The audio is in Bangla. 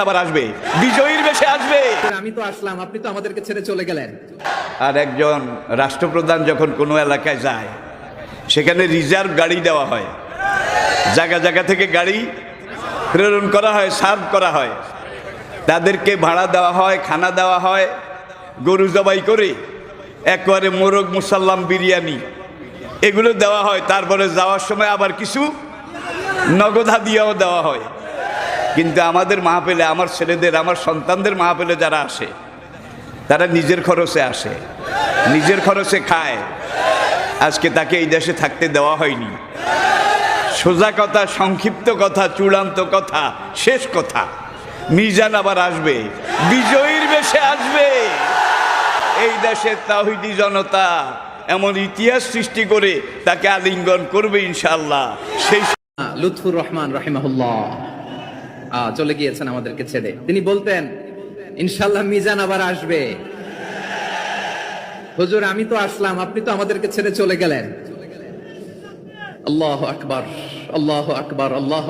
আবার আসবে, বিজয়ীর বেশে আসবে। আমি তো আসলাম, আপনি তো আমাদেরকে ছেড়ে চলে গেলেন। আর একজন রাষ্ট্রপ্রধান যখন কোনো এলাকায় যায়, সেখানে রিজার্ভ গাড়ি দেওয়া হয়, জায়গা জায়গা থেকে গাড়ি প্রেরণ করা হয়, সার্ভ করা হয়, তাদেরকে ভাড়া দেওয়া হয়, খানা দেওয়া হয়, গরু জবাই করে একবারে মোরগ মুসাল্লাম বিরিয়ানি এগুলো দেওয়া হয়। তারপরে যাওয়ার সময় আবার কিছু নগদ হাদিয়াও দেওয়া হয়। কিন্তু আমাদের মাহফিলে, আমার ছেলেদের, আমার সন্তানদের মাহফিলে যারা আসে, তারা নিজের খরচে আসে, নিজের খরচে খায়। আজকে তাকে এই দেশে থাকতে দেওয়া হয়নি। সোজা কথা, সংক্ষিপ্ত কথা, চূড়ান্ত কথা, শেষ কথা, মিজান আবার আসবে, বিজয়ীর বেশে আসবে। এই দেশের তাওহীদি জনতা এমন ইতিহাস সৃষ্টি করে তাকে আলিঙ্গন করবে ইনশাআল্লাহ। সেই লুৎফুর রহমান রাহিমাহুল্লাহ চলে গিয়েছেন আমাদেরকে ছেড়ে। তিনি বলতেন, ইনশাআল্লাহ মিজান আবার আসবে। হুজুর, আমি তো আসলাম, আপনি তো আমাদেরকে ছেড়ে চলে গেলেন। আল্লাহু আকবার, আল্লাহু আকবার, আল্লাহু